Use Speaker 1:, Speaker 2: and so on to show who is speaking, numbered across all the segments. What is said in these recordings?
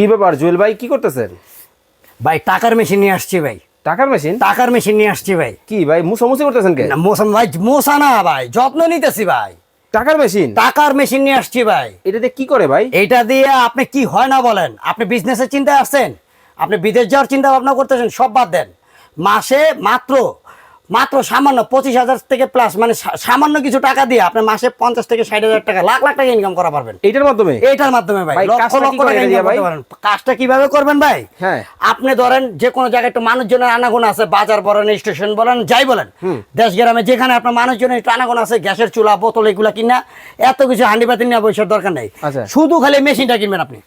Speaker 1: কি ব্যাপার জুয়েল ভাই, কি করতেছেন?
Speaker 2: ভাই টাকার মেশিন নিয়ে আসছি ভাই।
Speaker 1: টাকার মেশিন?
Speaker 2: টাকার মেশিন নিয়ে আসছি ভাই।
Speaker 1: কি ভাই মুসামুসি করতেছেন কে?
Speaker 2: না মোসা ভাই, মোসা না ভাই, যত্ন নিতেছি ভাই।
Speaker 1: টাকার মেশিন?
Speaker 2: টাকার মেশিন নিয়ে আসছি ভাই।
Speaker 1: এটাতে কি করে ভাই?
Speaker 2: এটা দিয়ে আপনি কি হয় না বলেন? আপনি বিজনেসের চিন্তায় আসছেন, আপনি বিদেশ যাওয়ার চিন্তা ভাবনা করতেছেন, সব বাদ দেন। মাসে মাত্র সামান্য 25,000 থেকে প্লাস, মানে সামান্য কিছু টাকা দিয়ে আপনি মাসে 50 থেকে 60,000 টাকা, লাখ লাখ টাকা ইনকাম করা পারবেন
Speaker 1: এটার মাধ্যমে?
Speaker 2: এটার মাধ্যমে ভাই।
Speaker 1: ভাই,
Speaker 2: লক্ষ
Speaker 1: কাজটা
Speaker 2: লক্ষ
Speaker 1: কি করে
Speaker 2: টাকা
Speaker 1: দিয়া
Speaker 2: ইনকাম
Speaker 1: ভাই?
Speaker 2: করতে পারেন। কাজটা কিভাবে করবেন ভাই?
Speaker 1: হ্যাঁ।
Speaker 2: আপনি ধরেন যে কোনো জায়গায় একটু মানুষজনের আনাগোনা আছে, বাজার বলেন, স্টেশন বলেন, যাই বলেন, দেশ গ্রামে যেখানে আপনার মানুষজনের একটু আনাগোনা আছে, গ্যাসের চুলা, বোতল, এগুলা কিনা এত কিছু হান্ডি পাতি নিয়ে পয়সার দরকার নেই।
Speaker 1: আচ্ছা।
Speaker 2: শুধু খালি মেশিনটা কিনবেন আপনি।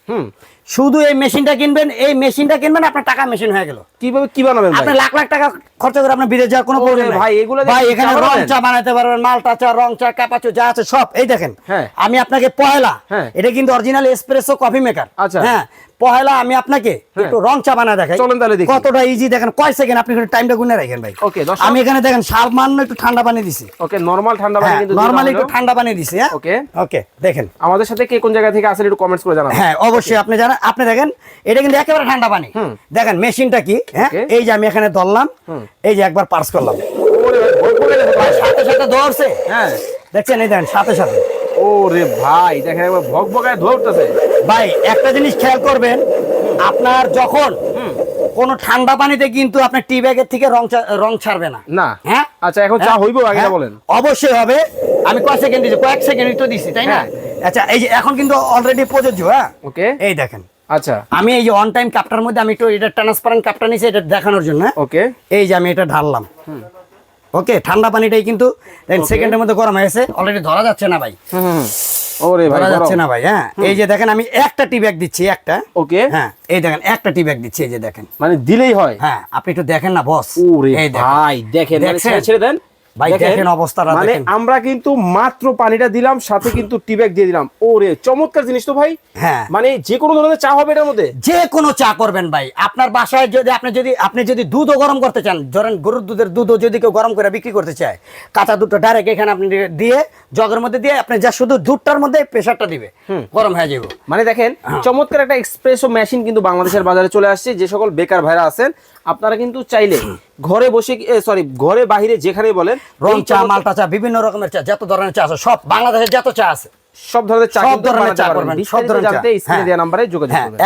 Speaker 2: শুধু এই মেশিনটা কিনবেন, এই মেশিনটা কিনবেন, আপনার টাকা মেশিন হয়ে গেল।
Speaker 1: কিভাবে কি বানাবেন ভাই?
Speaker 2: আপনি লাখ লাখ টাকা খরচ করে আপনি বিদেশ যাওয়ার কোনো
Speaker 1: ওরে
Speaker 2: প্রয়োজন নেই
Speaker 1: ভাই, এগুলা দিয়ে
Speaker 2: ভাই।
Speaker 1: কি
Speaker 2: এখানে
Speaker 1: চা
Speaker 2: রং
Speaker 1: বানাবেন?
Speaker 2: চা বানাতে পারবেন, মালটা চা, রং চা, কাপাচো যা আছে সব। এই দেখেন,
Speaker 1: হ্যাঁ।
Speaker 2: আমি আপনাকে পয়লা,
Speaker 1: হ্যাঁ।
Speaker 2: এটা কিন্তু অরিজিনাল এসপ্রেসো কফি মেকার।
Speaker 1: আচ্ছা।
Speaker 2: হ্যাঁ, পয়লা আমি আপনাকে একটু রং চা বানায় দেখাই।
Speaker 1: চলেন তাহলে দেখি।
Speaker 2: কতটা ইজি দেখেন, কয় সেকেন্ড আপনি টাইমটা গুনে রাখেন ভাই।
Speaker 1: ওকে, দর্শক।
Speaker 2: আমি এখানে দেখেন সামান্য একটু ঠান্ডা পানি দিছি।
Speaker 1: ওকে, নরমাল ঠান্ডা পানি কিন্তু
Speaker 2: নরমালি একটু ঠান্ডা পানি দিছি। হ্যাঁ,
Speaker 1: ওকে।
Speaker 2: ওকে, দেখেন।
Speaker 1: আমাদের সাথে কে কোন জায়গা থেকে আসলে একটু কমেন্টস করে জানাবেন।
Speaker 2: হ্যাঁ, অবশ্যই আপনি জানেন। আপনি দেখেন, এটা কিন্তু একেবারে ঠান্ডা পানি। দেখেন মেশিনটা কি। হ্যাঁ,
Speaker 1: Okay.
Speaker 2: এই যে আমি এখানে ধরলাম, এই যে একবার পার্স করলাম,
Speaker 1: ওরে ভাই, ভয় করে গেছে ভাই।
Speaker 2: সাথে সাথে ধরছে।
Speaker 1: হ্যাঁ।
Speaker 2: দেখছেন, এই দেখেন সাথে সাথে।
Speaker 1: ওরে ভাই, দেখেন একবার ভগভগায় ধোয়া উঠতেছে।
Speaker 2: ভাই একটা জিনিস খেয়াল করবেন, আপনার যখন কোন ঠান্ডা পানিতে কিন্তু আপনার টি ব্যাগের থেকে রং ছাড়বে না।
Speaker 1: না।
Speaker 2: হ্যাঁ।
Speaker 1: আচ্ছা, এখন চা হইবো আগে
Speaker 2: হ্যাঁ,
Speaker 1: বলেন।
Speaker 2: অবশ্যই হবে। আমি কয় সেকেন্ড দিছি? কয়েক সেকেন্ডই তো দিছি, তাই না?
Speaker 1: হ্যাঁ।
Speaker 2: আচ্ছা, এই যে এখন কিন্তু অলরেডি প্রযোজ্য। হ্যাঁ,
Speaker 1: ওকে।
Speaker 2: এই দেখেন,
Speaker 1: আচ্ছা।
Speaker 2: আমি এই যে অন টাইম কাপটার মধ্যে আমি একটু এটা ট্রান্সপারেন্ট কাপটা নিছি, এটা দেখানোর জন্য। হ্যাঁ?
Speaker 1: ওকে।
Speaker 2: এই যে আমি এটা ঢাললাম। ওকে, ঠান্ডা পানিটাই কিন্তু সেকেন্ডের মধ্যে গরম হয়ে গেছে। অলরেডি ধরা যাচ্ছে না ভাই,
Speaker 1: ওরে ভাই,
Speaker 2: ধরা যাচ্ছে
Speaker 1: গরম।
Speaker 2: না ভাই। হ্যাঁ, এই যে দেখেন আমি একটা টি ব্যাগ দিচ্ছি, একটা।
Speaker 1: ওকে।
Speaker 2: হ্যাঁ, এই দেখেন একটা টি ব্যাগ দিচ্ছি, এই যে দেখেন।
Speaker 1: মানে দিলেই হয়?
Speaker 2: হ্যাঁ, আপনি একটু দেখেন না বস।
Speaker 1: ওরে
Speaker 2: এই দেখেন
Speaker 1: ভাই, দেখেন, মানে
Speaker 2: দেখছেন?
Speaker 1: ছেড়ে দেন
Speaker 2: ভাই, দেখেন অবস্থাটা
Speaker 1: মানে
Speaker 2: দেখেন।
Speaker 1: আমরা কিন্তু মাত্র পানিটা দিলাম, সাথে কিন্তু টি ব্যাগ দিয়ে দিলাম। ওরে চমৎকার জিনিস তো ভাই।
Speaker 2: হ্যাঁ,
Speaker 1: মানে যে কোনো ধরনের চা হবে এটার মধ্যে?
Speaker 2: যে কোনো চা করবেন ভাই। আপনার বাসায় যদি আপনি যদি দুধও গরম করতে চান, ধরেন গরুর দুধের দুধও যদি কেউ গরম করে বিক্রি করতে চায়, কাঁচা দুধটা ডাইরেক্ট এখানে আপনি দিয়ে জগের মধ্যে দিয়ে আপনি যা শুধু দুধটার মধ্যে প্রেসারটা দিবে, গরম হয়ে যাবে।
Speaker 1: মানে দেখেন, চমৎকার একটা এক্সপ্রেসো মেশিন কিন্তু বাংলাদেশের বাজারে চলে আসছে। যে সকল বেকার ভাইরা আছেন, আপনারা কিন্তু চাইলে ঘরে বসে, ঘরে বাহিরে যেখানে বলেন,
Speaker 2: রং চা, মালটা চা, বিভিন্ন রকমের চা, যত ধরনের চা আছে সব, বাংলাদেশের যত চা আছে
Speaker 1: সব ধরনের চা
Speaker 2: সব
Speaker 1: কিন্তু
Speaker 2: ধরনের
Speaker 1: বানাতে
Speaker 2: চা
Speaker 1: পারবেন।
Speaker 2: করবেন, সব
Speaker 1: বিস্তারিত
Speaker 2: ধরনের চা।
Speaker 1: জানতে স্ক্রিনে
Speaker 2: হ্যাঁ।
Speaker 1: দেওয়া নম্বরে যোগাযোগ
Speaker 2: হ্যাঁ,
Speaker 1: করবেন।